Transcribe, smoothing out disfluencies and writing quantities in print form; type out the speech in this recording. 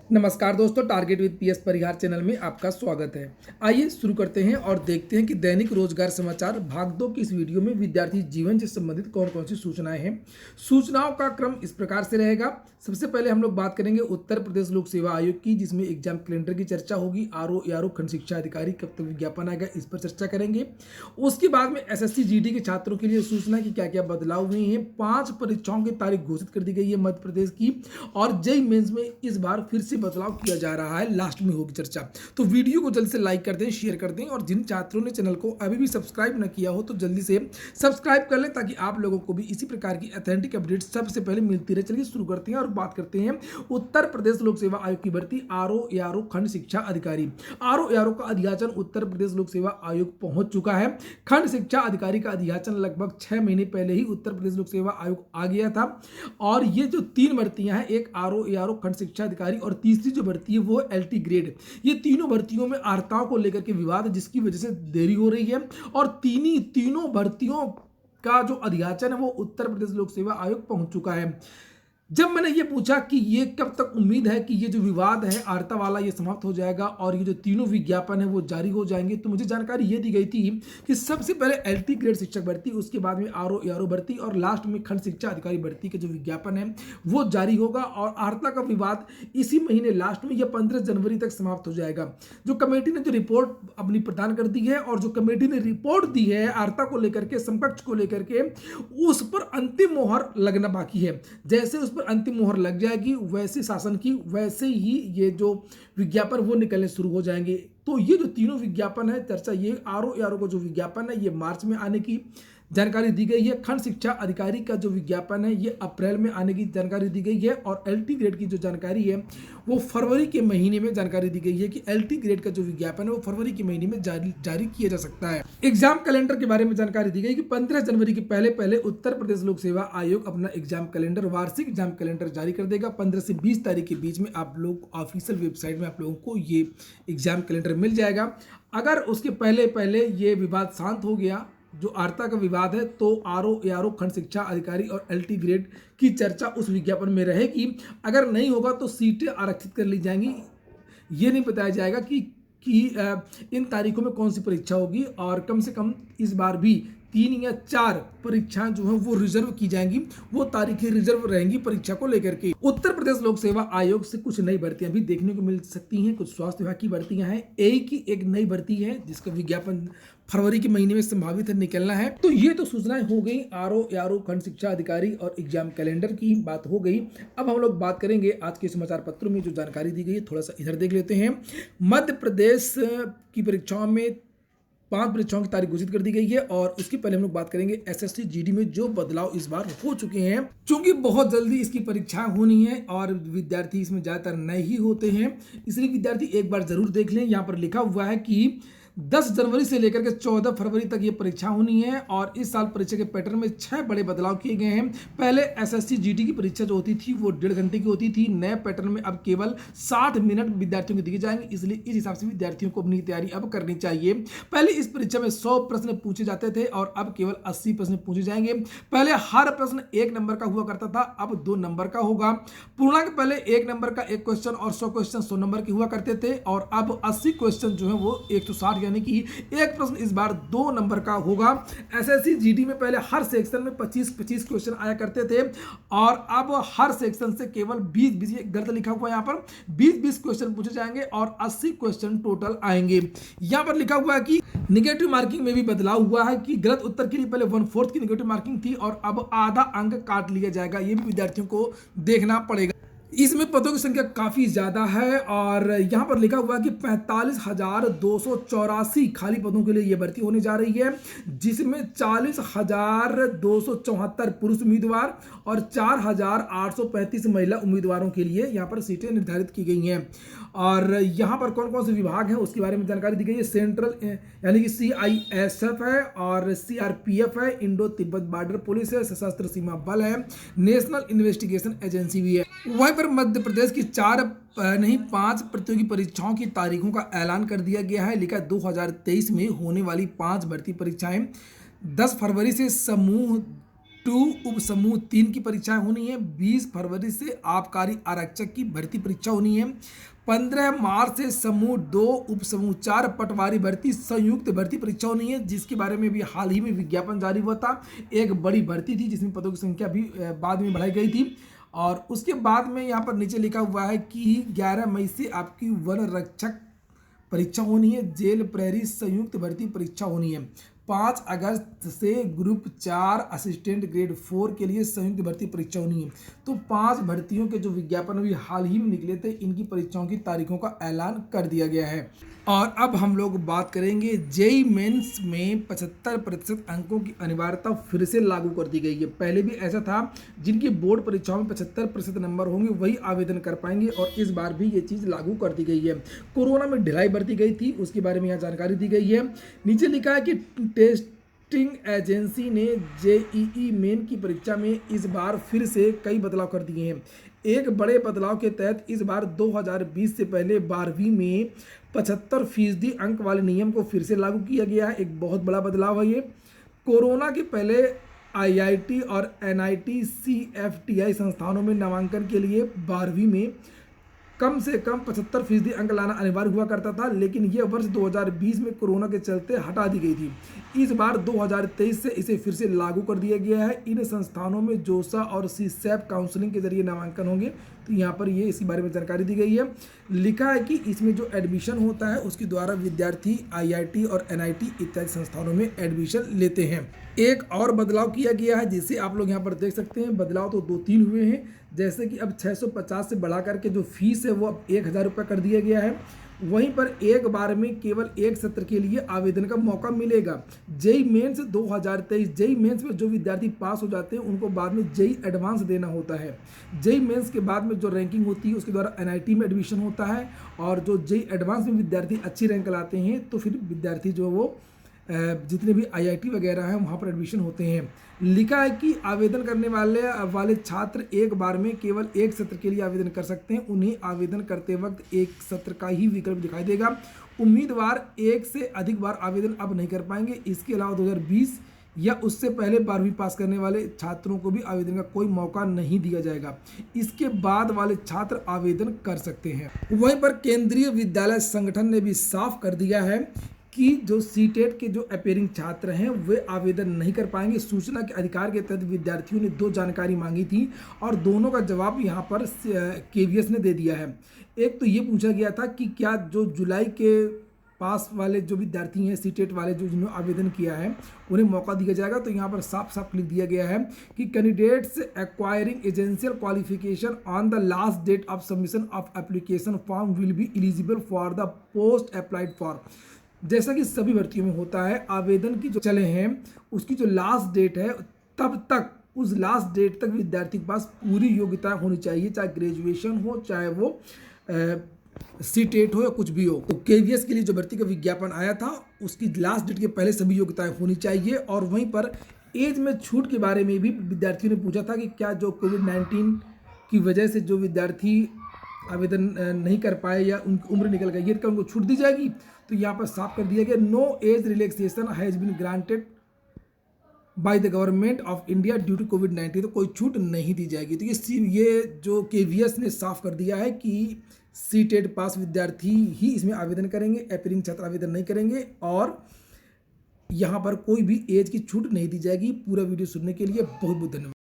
नमस्कार दोस्तों, target with PS Parihar channel में आपका स्वागत है। आइए शुरू करते हैं और देखते हैं कि दैनिक रोजगार समाचार भाग 2 की इस वीडियो में विद्यार्थी जीवन से संबंधित कौन कौन सी सूचनाएं हैं। सूचनाओं का क्रम इस प्रकार से रहेगा। सबसे पहले हम लोग बात करेंगे उत्तर प्रदेश लोक सेवा आयोग की, जिसमें एग्जाम कैलेंडर की चर्चा होगी। आरओ एआरओ खंड शिक्षा अधिकारी कब तक विज्ञापन आएगा, इस पर चर्चा करेंगे। उसके बाद में एसएससी जीडी के छात्रों के लिए सूचना की क्या क्या बदलाव हुए हैं। 5 परीक्षाओं की तारीख घोषित कर दी गई है मध्य प्रदेश की, और जेईई मेंस में इस बार फिर से बदलाव किया जा रहा है। लास्ट में होगी चर्चा। तो वीडियो को जल्दी से लाइक कर दें, शेयर कर दें, और जिन छात्रों ने चैनल को अभी भी सब्सक्राइब न किया हो तो जल्दी से सब्सक्राइब कर लें, ताकि आप लोगों को भी इसी प्रकार की ऑथेंटिक अपडेट सबसे पहले मिलती रहे। चलिए शुरू करते हैं और बात करते हैं उत्तर प्रदेश लोक सेवा आयोग की भर्ती। आरओ एआरओ खंड शिक्षा अधिकारी। आरओ एआरओ का अधियाचन उत्तर प्रदेश लोक सेवा आयोग पहुंच चुका है। खंड शिक्षा अधिकारी का अधियाचन लगभग 6 महीने पहले ही उत्तर प्रदेश लोक सेवा आयोग आ गया था। और ये जो 3 भर्तियां हैं, एक आरओ एआरओ खंड शिक्षा अधिकारी और तीसरी जो भर्ती है वो एलटी ग्रेड। ये तीनों भर्तियों में अर्हताओं को लेकर के विवाद है, जिसकी वजह से देरी हो रही है। और तीनों भर्तियों का जो अधियाचन है वो उत्तर प्रदेश लोक सेवा आयोग पहुंच चुका है। जब मैंने ये पूछा कि ये कब तक उम्मीद है कि ये जो विवाद है अर्हता वाला ये समाप्त हो जाएगा और ये जो तीनों विज्ञापन है वो जारी हो जाएंगे, तो मुझे जानकारी ये दी गई थी कि सबसे पहले एलटी ग्रेड शिक्षक भर्ती, उसके बाद में आरओ एआरओ भर्ती, और लास्ट में खंड शिक्षा अधिकारी भर्ती के जो विज्ञापन है वो जारी होगा। और अर्हता का विवाद इसी महीने लास्ट में या 15 जनवरी तक समाप्त हो जाएगा। जो कमेटी ने जो रिपोर्ट अपनी प्रदान कर दी है, और जो कमेटी ने रिपोर्ट दी है अर्हता को लेकर के, समकक्ष को लेकर के, उस पर अंतिम मोहर लगना बाकी है। जैसे उस पर अंतिम मोहर लग जाएगी, वैसे शासन की वैसे ही ये जो विज्ञापन वो निकलने शुरू हो जाएंगे। तो ये जो तीनों विज्ञापन है, चर्चा ये आरओ एआरओ को जो विज्ञापन है ये मार्च में आने की जानकारी दी गई है। खंड शिक्षा अधिकारी का जो विज्ञापन है ये अप्रैल में आने की जानकारी दी गई है। और एलटी ग्रेड की जो जानकारी है वो फरवरी के महीने में जानकारी दी गई है कि एलटी ग्रेड का जो विज्ञापन है वो फरवरी के महीने में जारी किया जा सकता है। एग्जाम कैलेंडर के बारे में जानकारी दी गई कि 15 जनवरी के पहले उत्तर प्रदेश लोक सेवा आयोग अपना एग्जाम कैलेंडर, वार्षिक एग्जाम कैलेंडर जारी कर देगा। 15 से 20 तारीख के बीच में आप लोग ऑफिशियल वेबसाइट में आप लोगों को ये एग्जाम कैलेंडर मिल जाएगा। अगर उसके पहले ये विवाद शांत हो गया, जो अर्हता का विवाद है, तो आरओ एआरओ खंड शिक्षा अधिकारी और एलटी ग्रेड की चर्चा उस विज्ञापन में रहेगी। अगर नहीं होगा तो सीटें आरक्षित कर ली जाएंगी। ये नहीं बताया जाएगा कि इन तारीखों में कौन सी परीक्षा होगी, और कम से कम इस बार भी 3 या 4 परीक्षाएं जो है वो रिजर्व की जाएंगी। वो तारीखें रिजर्व रहेंगी परीक्षा को लेकर के। उत्तर प्रदेश लोक सेवा आयोग से कुछ नई भर्तियां भी देखने को मिल सकती हैं। कुछ स्वास्थ्य विभाग की भर्तियां हैं। एक नई भर्ती है जिसका विज्ञापन फरवरी के महीने में संभावित है निकलना है। तो ये तो सूचनाएं हो गई आरओ एआरओ खंड शिक्षा अधिकारी और एग्जाम कैलेंडर की बात हो गई। अब हम लोग बात करेंगे आज के समाचार पत्रों में जो जानकारी दी गई है, थोड़ा सा इधर देख लेते हैं। मध्य प्रदेश की परीक्षाओं में 5 परीक्षाओं की तारीख घोषित कर दी गई है। और उसके पहले हम लोग बात करेंगे एसएससी जीडी में जो बदलाव इस बार हो चुके हैं। क्योंकि बहुत जल्दी इसकी परीक्षाएं होनी है और विद्यार्थी इसमें ज्यादातर नए ही होते हैं, इसलिए विद्यार्थी एक बार जरूर देख लें। यहाँ पर लिखा हुआ है कि 10 जनवरी से लेकर के 14 फरवरी तक ये परीक्षा होनी है। और इस साल परीक्षा के पैटर्न में 6 बड़े बदलाव किए गए हैं। पहले एसएससी जीडी की परीक्षा जो होती थी वो 1.5 घंटे की होती थी। नए पैटर्न में अब केवल 60 मिनट विद्यार्थियों को दिए जाएंगे, इसलिए इस हिसाब से विद्यार्थियों को अपनी तैयारी अब करनी चाहिए। पहले इस परीक्षा में 100 प्रश्न पूछे जाते थे और अब केवल 80 प्रश्न पूछे जाएंगे। पहले हर प्रश्न 1 नंबर का हुआ करता था, अब 2 नंबर का होगा। पूर्णांक पहले 1 नंबर का 1 क्वेश्चन और 100 क्वेश्चन 100 नंबर के हुआ करते थे, और अब 80 क्वेश्चन जो है वो 160, यानी कि एक प्रश्न इस बार 2 नंबर का होगा। एसएससी जीडी में पहले हर सेक्शन में 25-25 क्वेश्चन आया करते थे, और अब हर सेक्शन से केवल 20-20, गलत लिखा हुआ है यहाँ पर, 20-20 क्वेश्चन पूछे जाएंगे और 80 क्वेश्चन टोटल आएंगे। यहाँ पर लिखा हुआ है कि निगेटिव मार्किंग में भी बदलाव हुआ है कि गलत उत्तर के लिए पहले 1/4 की निगेटिव मार्किंग थी और अब आधा अंक काट लिया जाएगा। ये भी विद्यार्थियों को देखना पड़ेगा। इसमें पदों की संख्या काफी ज्यादा है, और यहां पर लिखा हुआ है कि 45,284 खाली पदों के लिए यह भर्ती होने जा रही है, जिसमें 40,274 पुरुष उम्मीदवार और 4,835 महिला उम्मीदवारों के लिए यहां पर सीटें निर्धारित की गई हैं। और यहां पर कौन कौन से विभाग हैं उसके बारे में जानकारी दी गई है। सेंट्रल यानी कि सीआईएसएफ है, और सीआरपीएफ है, इंडो तिब्बत बॉर्डर पुलिस है, सशस्त्र सीमा बल है, नेशनल इन्वेस्टिगेशन एजेंसी भी है। वहीं पर मध्य प्रदेश की 5 प्रतियोगी परीक्षाओं की तारीखों का ऐलान कर दिया गया है। लिखा 2023 में होने वाली 5 भर्ती परीक्षाएं 10 फरवरी से समूह 2 उप समूह 3 की परीक्षाएं होनी है। 20 फरवरी से आबकारी आरक्षक की भर्ती परीक्षा होनी है। 15 मार्च से समूह 2 उप समूह 4 पटवारी भर्ती संयुक्त भर्ती परीक्षा होनी है, जिसके बारे में भी हाल ही में विज्ञापन जारी हुआ था। एक बड़ी भर्ती थी जिसमें पदों की संख्या भी बाद में बढ़ाई गई थी। और उसके बाद में यहाँ पर नीचे लिखा हुआ है कि 11 मई से आपकी वन रक्षक परीक्षा होनी है। जेल प्रहरी संयुक्त भर्ती परीक्षा होनी है। 5 अगस्त से ग्रुप 4 असिस्टेंट ग्रेड 4 के लिए संयुक्त भर्ती परीक्षा होनी है। तो 5 भर्तियों के जो विज्ञापन अभी हाल ही में निकले थे, इनकी परीक्षाओं की तारीखों का ऐलान कर दिया गया है। और अब हम लोग बात करेंगे जेईई मेंस में 75% अंकों की अनिवार्यता फिर से लागू कर दी गई है। पहले भी ऐसा था, जिनकी बोर्ड परीक्षाओं में 75% नंबर होंगे वही आवेदन कर पाएंगे, और इस बार भी ये चीज़ लागू कर दी गई है। कोरोना में ढिलाई बरती गई थी, उसके बारे में यहाँ जानकारी दी गई है। नीचे लिखा है कि टेस्टिंग एजेंसी ने जेईई मेन की परीक्षा में इस बार फिर से कई बदलाव कर दिए हैं। एक बड़े बदलाव के तहत इस बार 2020 से पहले 12वीं में 75% अंक वाले नियम को फिर से लागू किया गया है। एक बहुत बड़ा बदलाव है ये। कोरोना के पहले आईआईटी और एनआईटी सीएफटीआई संस्थानों में नामांकन के लिए 12वीं में कम से कम 75% अंक लाना अनिवार्य हुआ करता था, लेकिन यह वर्ष 2020 में कोरोना के चलते हटा दी गई थी। इस बार 2023 से इसे फिर से लागू कर दिया गया है। इन संस्थानों में जोसा और सीसैप काउंसलिंग के जरिए नामांकन होंगे। तो यहाँ पर ये इसी बारे में जानकारी दी गई है। लिखा है कि इसमें जो एडमिशन होता है उसके द्वारा विद्यार्थी आईआईटी और एनआईटी इत्यादि संस्थानों में एडमिशन लेते हैं। एक और बदलाव किया गया है, जिसे आप लोग यहाँ पर देख सकते हैं। बदलाव तो 2-3 हुए हैं, जैसे कि अब 650 से बढ़ा करके जो फीस है वो अब 1000 रुपये कर दिया गया है। वहीं पर एक बार में केवल एक सत्र के लिए आवेदन का मौका मिलेगा। जेईई मेंस 2023 जेईई मेंस में जो विद्यार्थी पास हो जाते हैं उनको बाद में जेईई एडवांस देना होता है। जेईई मेंस के बाद में जो रैंकिंग होती है उसके द्वारा एनआईटी में एडमिशन होता है, और जो जेईई एडवांस में विद्यार्थी अच्छी रैंक लाते हैं तो फिर विद्यार्थी जो वो जितने भी आईआईटी वगैरह हैं वहाँ पर एडमिशन होते हैं। लिखा है कि आवेदन करने वाले छात्र एक बार में केवल एक सत्र के लिए आवेदन कर सकते हैं। उन्हें आवेदन करते वक्त एक सत्र का ही विकल्प दिखाई देगा। उम्मीदवार एक से अधिक बार आवेदन अब नहीं कर पाएंगे। इसके अलावा 2020 या उससे पहले 12वीं पास करने वाले छात्रों को भी आवेदन का कोई मौका नहीं दिया जाएगा। इसके बाद वाले छात्र आवेदन कर सकते हैं। वहीं पर केंद्रीय विद्यालय संगठन ने भी साफ कर दिया है कि जो सीटेट के जो अपेयरिंग छात्र हैं वे आवेदन नहीं कर पाएंगे। सूचना के अधिकार के तहत विद्यार्थियों ने 2 जानकारी मांगी थी, और दोनों का जवाब यहाँ पर केवीएस ने दे दिया है। एक तो ये पूछा गया था कि क्या जो जुलाई के पास वाले जो विद्यार्थी हैं सीटेट वाले जो जिन्होंने आवेदन किया है उन्हें मौका दिया जाएगा। तो यहाँ पर साफ साफ लिख दिया गया है कि candidates acquiring essential qualification on the last date of submission of application form will be eligible for the post applied for. जैसा कि सभी भर्तियों में होता है, आवेदन की जो चले हैं उसकी जो लास्ट डेट है तब तक उस लास्ट डेट तक विद्यार्थी के पास पूरी योग्यता होनी चाहिए, चाहे ग्रेजुएशन हो चाहे वो सीटेट हो या कुछ भी हो। तो केवीएस के लिए जो भर्ती का विज्ञापन आया था उसकी लास्ट डेट के पहले सभी योग्यताएं होनी चाहिए। और वहीं पर एज में छूट के बारे में भी विद्यार्थियों ने पूछा था कि क्या जो कोविड-19 की वजह से जो विद्यार्थी आवेदन नहीं कर पाए या उनकी उम्र निकल गई है क्या उनको छूट दी जाएगी। तो यहाँ पर साफ कर दिया गया no age relaxation has been granted by the government of India due to कोविड-19। तो कोई छूट नहीं दी जाएगी। तो ये जो केवीएस ने साफ कर दिया है कि सीटेट पास विद्यार्थी ही इसमें आवेदन करेंगे, अपेयरिंग छात्र आवेदन नहीं करेंगे, और यहाँ पर कोई भी एज की छूट नहीं दी जाएगी। पूरा वीडियो सुनने के लिए बहुत बहुत धन्यवाद।